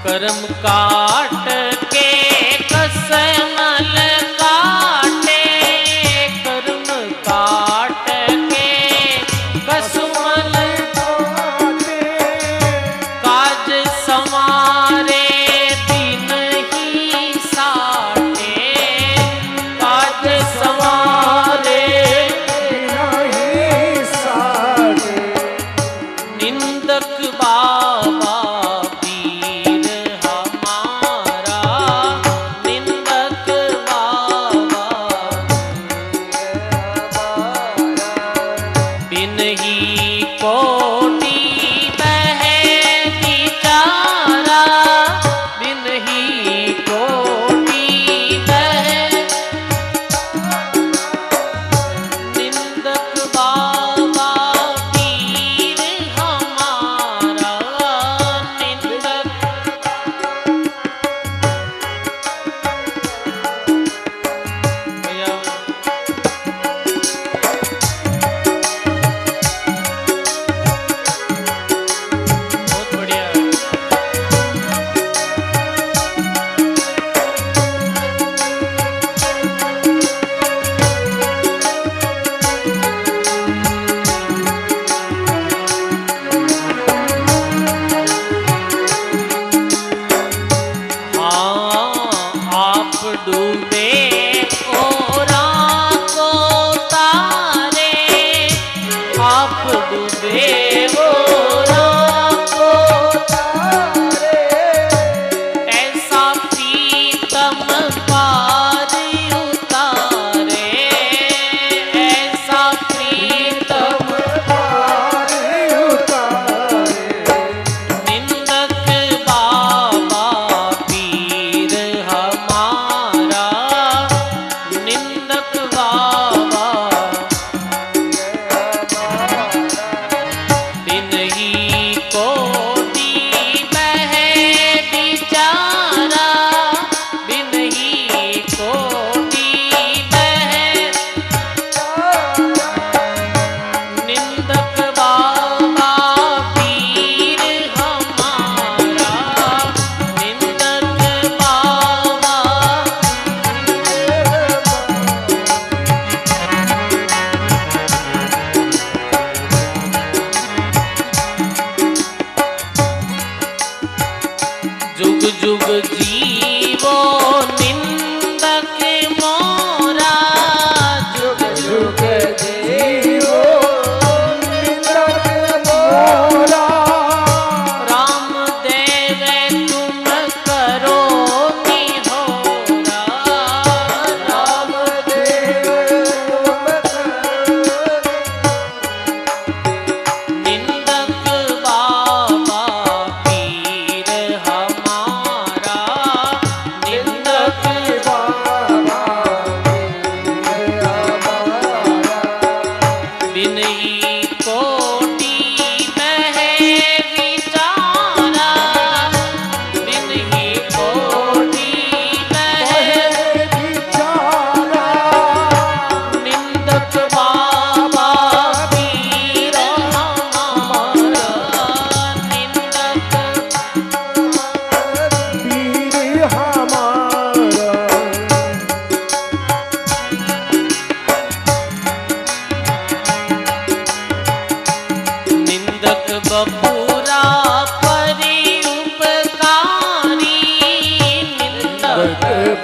कर्म काट के कसमल काटे, कर्म काट के कसमल काटे, काज संवारे दिन ही साटे, काज संवारे दिन ही साटे। निंदक बाबा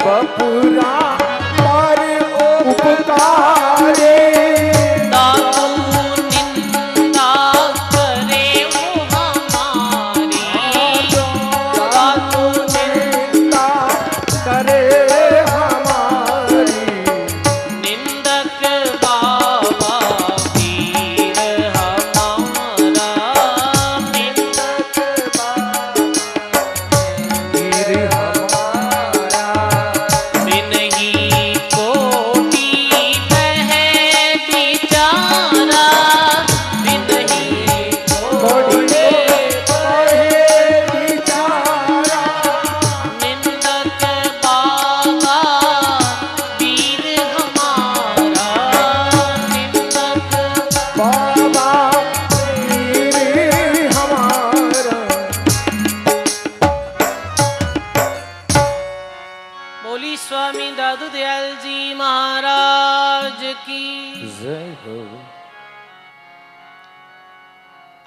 बपुरा पर उपकारे, दातु निंदा करे वो हमारी, दातु निंदा करे हमारी। निंदक बाबा पीर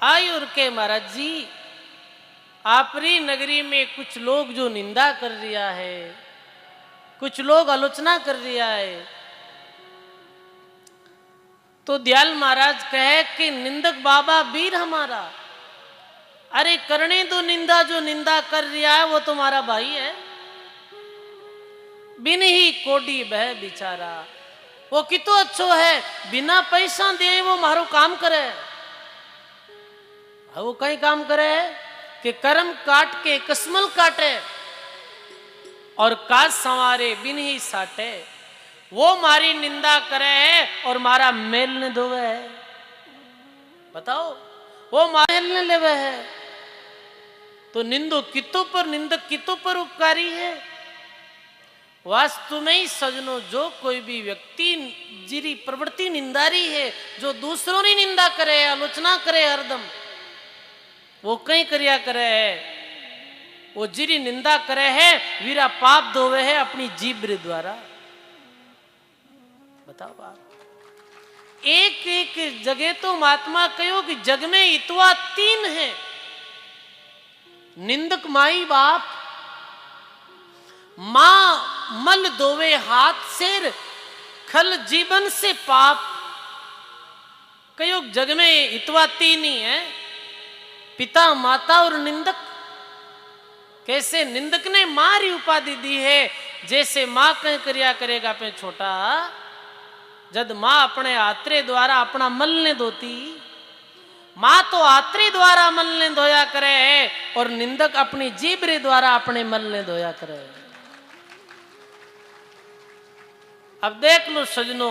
आयुर के महाराज जी, आपरी नगरी में कुछ लोग जो निंदा कर रिया है, कुछ लोग आलोचना कर रिया है, तो दयाल महाराज कहे कि निंदक बाबा वीर हमारा, अरे करने दो निंदा, जो निंदा कर रिया है वो तुम्हारा भाई है। बिन ही कोडी बह बिचारा, वो कितो अच्छो है, बिना पैसा दे वो मारो काम करे। वो कई काम करे कि कर्म काट के कसमल काटे और काज संवारे बिन ही साटे। वो मारी निंदा करे है और मारा मेल ने धोवे है। बताओ, वो मेल ने लेवे है, तो निंदो कितो पर, निंदक कितो पर उपकारी है। वास्तु में ही सजनो, जो कोई भी व्यक्ति जिरी प्रवृत्ति निंदारी है, जो दूसरों की निंदा करे, आलोचना करे हरदम, वो कहीं करिया करे है, वो जिरी निंदा करे है वीरा पाप धोवे है अपनी जीभ द्वारा। बताओ आप, एक एक जगह तो महात्मा कहो कि जग में इतवा तीन है, निंदक माई बाप, मां मल दोवे हाथ से, खल जीवन से पाप। कयो जग में इतवा तीन ही है, पिता माता और निंदक। कैसे निंदक ने मारी उपाधि दी है, जैसे मां कहीं करिया करेगा पे छोटा, जद मां अपने आत्रे द्वारा अपना मल ने धोती, मां तो आत्रे द्वारा मल ने धोया करे है और निंदक अपनी जीभरे द्वारा अपने मल ने धोया करे। अब देख लो सजनो,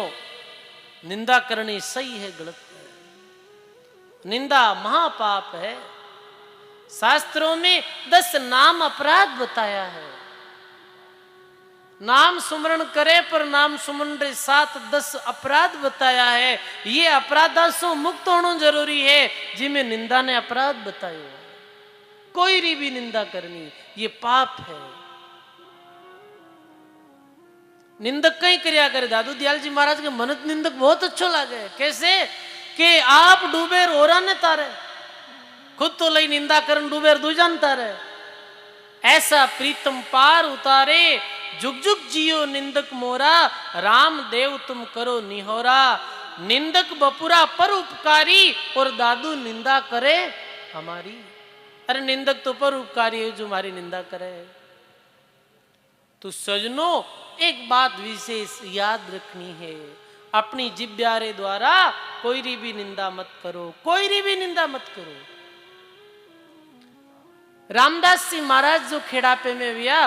निंदा करनी सही है गलत है? निंदा महापाप है। शास्त्रों में 10 नाम अपराध बताया है। नाम सुमरण करे पर नाम सुमरण रे साथ 10 अपराध बताया है। ये अपराधा से मुक्त होना जरूरी है, जिनमें निंदा ने अपराध बताए। कोई री भी निंदा करनी ये पाप है। निंदक कहीं करिया करे। दादू दयाल जी महाराज के मनत निंदक बहुत अच्छो लागे। कैसे कि आप डूबे रोरा ने तारे, खुद तो लई निंदा करन डूबेर दूजन तारे। ऐसा प्रीतम पार उतारे, जुग जुग जियो निंदक मोरा, राम देव तुम करो निहोरा। निंदक बपुरा पर उपकारी और दादू निंदा करे हमारी। अरे निंदक तो पर उपकारी है जो हमारी निंदा करे। तो सजनो, एक बात विशेष याद रखनी है, अपनी जिब्यारे द्वारा कोई री भी निंदा मत करो, कोई री भी निंदा मत करो। रामदास जी महाराज जो खेड़ापे में विया